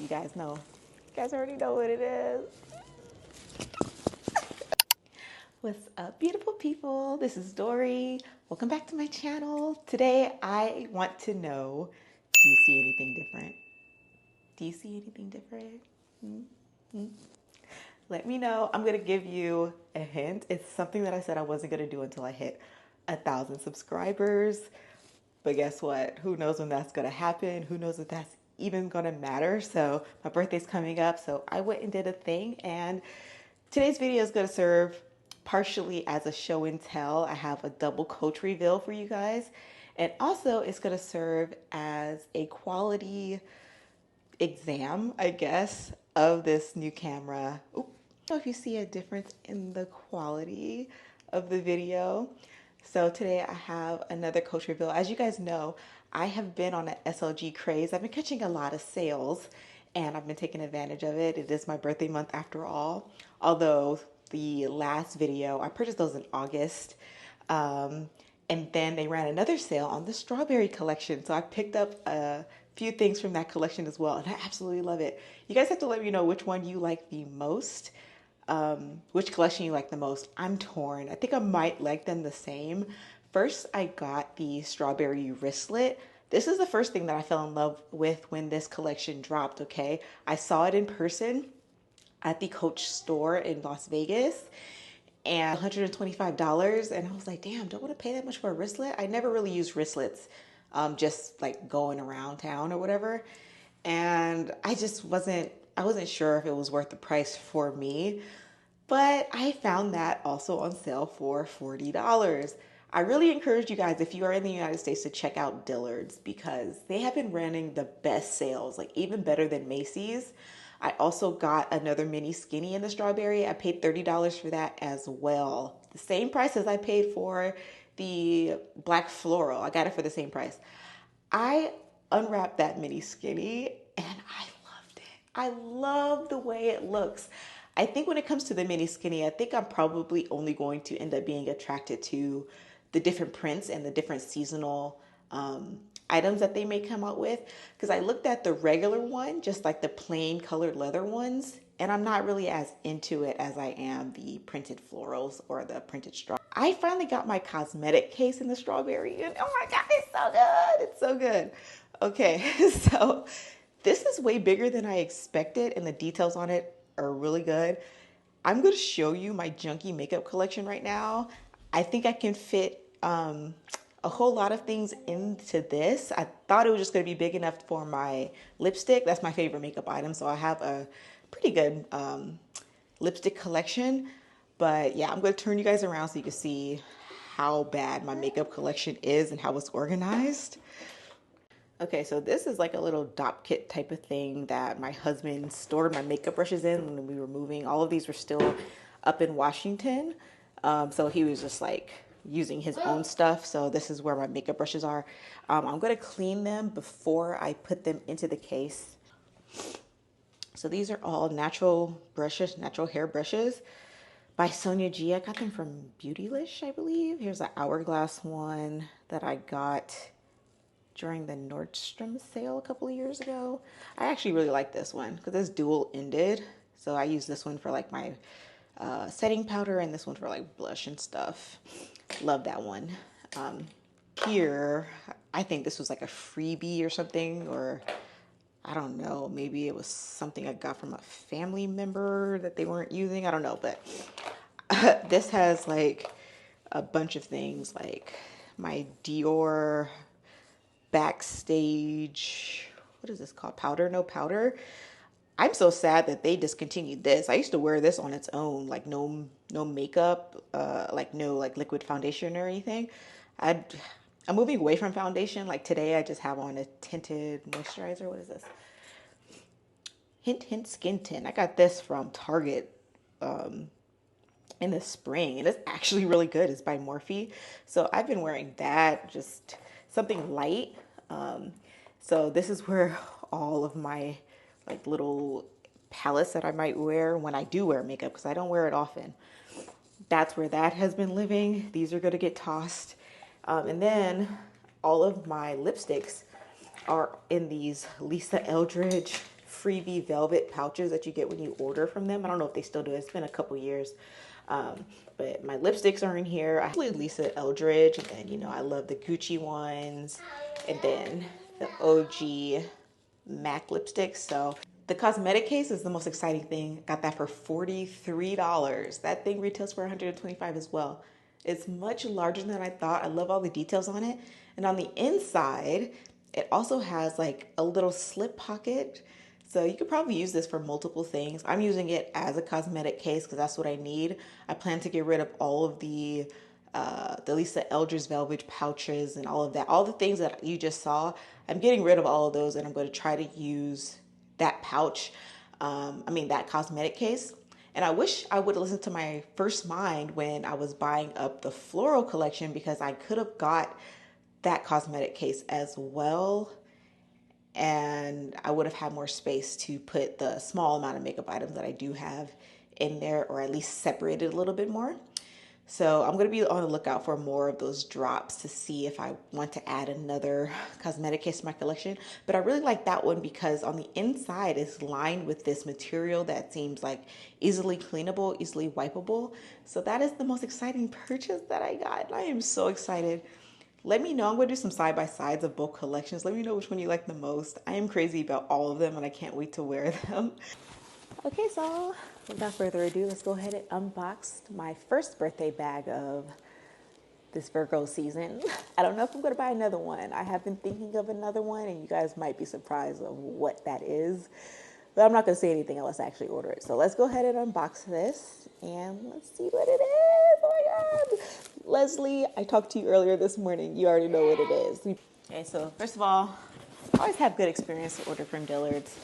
You guys know. You guys already know what it is. What's up, beautiful people? This is Dory. Welcome back to my channel. Today, I want to know, do you see anything different? Do you see anything different? Let me know. I'm going to give you a hint. It's something that I said I wasn't going to do until I hit 1,000 subscribers. But guess what? Who knows when that's going to happen? Who knows if that's even going to matter? So my birthday's coming up. So I went and did a thing. And today's video is going to serve partially as a show and tell. I have a double coach reveal for you guys. And also it's going to serve as a quality exam, I guess, of this new camera. Ooh, I don't know if you see a difference in the quality of the video. So today I have another coach reveal. As you guys know, I have been on an SLG craze. I've been catching a lot of sales and I've been taking advantage of it. It is my birthday month after all. Although the last video, I purchased those in August. And then they ran another sale on the strawberry collection. So I picked up a few things from that collection as well. And I absolutely love it. You guys have to let me know which one you like the most. Which collection you like the most. I'm torn. I think I might like them the same. First, I got the strawberry wristlet. This is the first thing that I fell in love with when this collection dropped, okay? I saw it in person at the Coach store in Las Vegas and $125. And I was like, damn, don't want to pay that much for a wristlet. I never really used wristlets, just like going around town or whatever. And I wasn't sure if it was worth the price for me, but I found that also on sale for $40. I really encourage you guys, if you are in the United States, to check out Dillards because they have been running the best sales, like even better than Macy's. I also got another mini skinny in the strawberry. I paid $30 for that as well. The same price as I paid for the black floral. I got it for the same price. I unwrapped that mini skinny and I loved it. I love the way it looks. I think when it comes to the mini skinny, I think I'm probably only going to end up being attracted to the different prints and the different seasonal items that they may come out with. Because I looked at the regular one, just like the plain colored leather ones, and I'm not really as into it as I am the printed florals or the printed straw. I finally got my Cosmetic case in the strawberry, and oh my God, it's so good. It's so good. Okay, so this is way bigger than I expected, and the details on it are really good. I'm going to show you my junky makeup collection right now. I think I can fit a whole lot of things into this. I thought it was just going to be big enough for my lipstick. That's my favorite makeup item, so I have a pretty good lipstick collection. But yeah, I'm going to turn you guys around so you can see how bad my makeup collection is and how it's organized. Okay, so this is like a little dop kit type of thing that my husband stored my makeup brushes in when we were moving. All of these were still up in Washington. So he was just like using his own stuff. So this is where my makeup brushes are. I'm going to clean them before I put them into the case. So these are all natural brushes, natural hair brushes by Sonia G. I got them from Beautylish, I believe. Here's an hourglass one that I got during the Nordstrom sale a couple of years ago. I actually really like this one because it's dual ended. So I use this one for like my setting powder and this one for like blush and stuff. Love that one. Here, I think this was like a freebie or something, or I don't know, maybe it was something I got from a family member that they weren't using. I don't know, but this has like a bunch of things like my Dior Backstage, what is this called? Powder No Powder. I'm so sad that they discontinued this. I used to wear this on its own, like no makeup, like no like liquid foundation or anything. I'm moving away from foundation. Like today I just have on a tinted moisturizer. What is this? Hint Hint Skin Tint. I got this from Target in the spring, and it's actually really good. It's by Morphe. So I've been wearing that, just something light. So this is where all of my like little palettes that I might wear when I do wear makeup, because I don't wear it often. That's where that has been living. These are going to get tossed. And then all of my lipsticks are in these Lisa Eldridge freebie velvet pouches that you get when you order from them. I don't know if they still do it. It's been a couple years. But my lipsticks are in here. I actually Lisa Eldridge, and then, you know, I love the Gucci ones, and then the OG MAC lipsticks. So the cosmetic case is the most exciting thing. Got that for $43. That thing retails for $125 as well. It's much larger than I thought. I love all the details on it. And on the inside, it also has like a little slip pocket. So you could probably use this for multiple things. I'm using it as a cosmetic case because that's what I need. I plan to get rid of all of the Lisa Eldridge velvet pouches and all of that. All the things that you just saw, I'm getting rid of all of those, and I'm going to try to use that pouch, that cosmetic case. And I wish I would have listened to my first mind when I was buying up the floral collection, because I could have got that cosmetic case as well. And I would have had more space to put the small amount of makeup items that I do have in there, or at least separate it a little bit more. So I'm going to be on the lookout for more of those drops to see if I want to add another cosmetic case to my collection. But I really like that one because on the inside it's lined with this material that seems like easily cleanable, easily wipeable. So that is the most exciting purchase that I got. I am so excited. Let me know. I'm going to do some side-by-sides of both collections. Let me know which one you like the most. I am crazy about all of them, and I can't wait to wear them. Okay, so without further ado, let's go ahead and unbox my first birthday bag of this Virgo season. I don't know if I'm going to buy another one. I have been thinking of another one, and you guys might be surprised of what that is. But I'm not going to say anything unless I actually order it. So let's go ahead and unbox this, and let's see what it is. Oh my God. Leslie, I talked to you earlier this morning. You already know what it is. Okay, so first of all, I always have good experience to order from Dillards.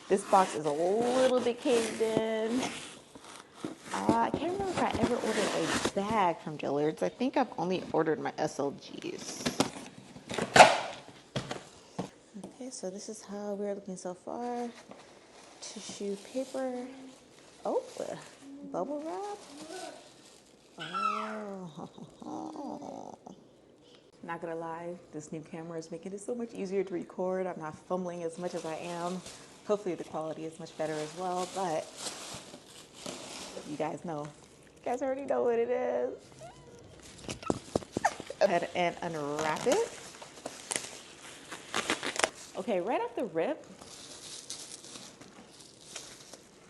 This box is a little bit caved in. I can't remember if I ever ordered a bag from Dillards. I think I've only ordered my SLGs. Okay, so this is how we're looking so far. Tissue paper. Oh, bubble wrap. Oh. Not gonna lie, this new camera is making it so much easier to record. I'm not fumbling as much as I am. Hopefully the quality is much better as well, but you guys know. You guys already know what it is. Go ahead and unwrap it. Okay, right off the rip,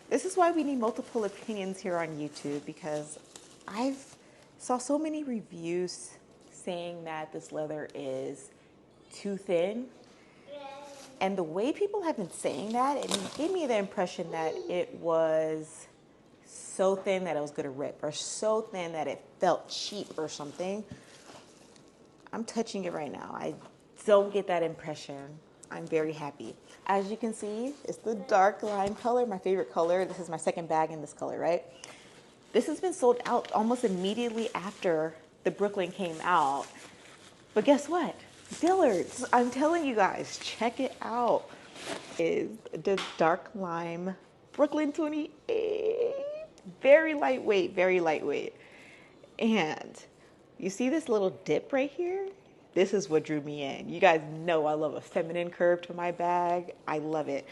this is why we need multiple opinions here on YouTube, because I've saw so many reviews saying that this leather is too thin. And the way people have been saying that, it gave me the impression that it was so thin that it was going to rip, or so thin that it felt cheap or something. I'm touching it right now. I don't get that impression. I'm very happy. As you can see, it's the dark lime color, my favorite color. This is my second bag in this color, right? This has been sold out almost immediately after the Brooklyn came out. But guess what? Dillards, I'm telling you guys, check it out. Is the dark lime Brooklyn 28. Very lightweight, very lightweight. And you see this little dip right here? This is what drew me in. You guys know I love a feminine curve to my bag. I love it.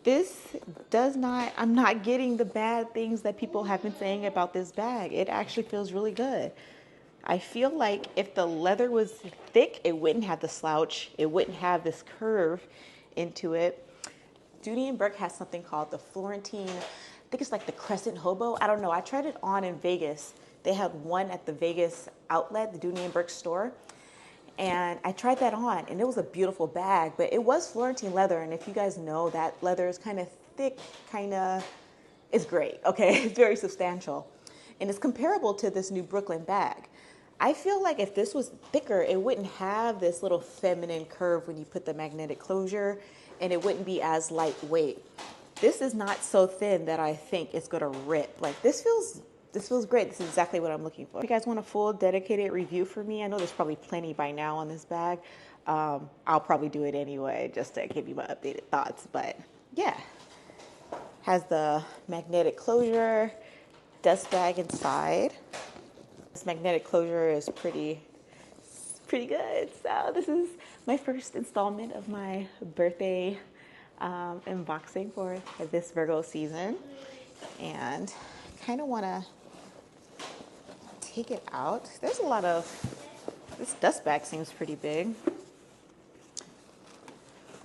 This does not, I'm not getting the bad things that people have been saying about this bag. It actually feels really good. I feel like if the leather was thick, it wouldn't have the slouch. It wouldn't have this curve into it. Dooney & Bourke has something called the Florentine, I think it's like the Crescent Hobo. I don't know. I tried it on in Vegas. They had one at the Vegas outlet, the Dooney & Bourke store. And I tried that on, and it was a beautiful bag, but it was Florentine leather. And if you guys know, that leather is kind of thick, it's great, okay? It's very substantial. And it's comparable to this new Brooklyn bag. I feel like if this was thicker, it wouldn't have this little feminine curve when you put the magnetic closure, and it wouldn't be as lightweight. This is not so thin that I think it's gonna rip. Like, this feels great. This is exactly what I'm looking for. If you guys want a full dedicated review for me, I know there's probably plenty by now on this bag. I'll probably do it anyway just to give you my updated thoughts. But yeah, has the magnetic closure, dust bag inside. This magnetic closure is pretty good. So this is my first installment of my birthday unboxing for this Virgo season, and kind of want to take it out. There's a lot of, this dust bag seems pretty big.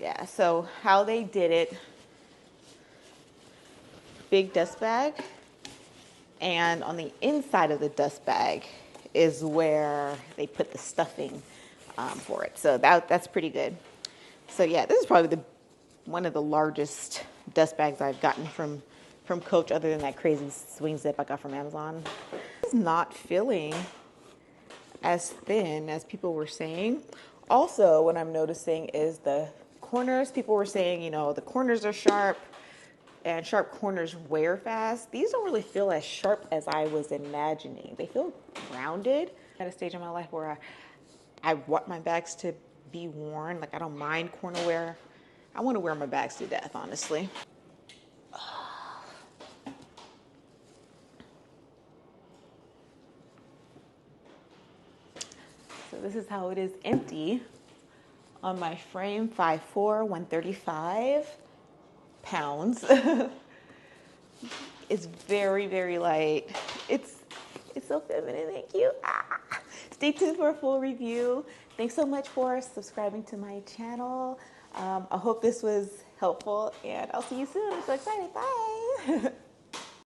Yeah, so how they did it, big dust bag, and on the inside of the dust bag is where they put the stuffing for it. So that's pretty good. So yeah, this is probably one of the largest dust bags I've gotten from Coach, other than that crazy swing zip I got from Amazon. It's not feeling as thin as people were saying. Also, what I'm noticing is the corners. People were saying, you know, the corners are sharp and sharp corners wear fast. These don't really feel as sharp as I was imagining. They feel rounded. At a stage in my life where I want my bags to be worn. Like, I don't mind corner wear. I want to wear my bags to death, honestly. So this is how it is empty on my frame, 5'4", 135 pounds. It's very, very light. It's so feminine, thank you. Stay tuned for a full review. Thanks so much for subscribing to my channel. I hope this was helpful, and I'll see you soon. I'm so excited, bye.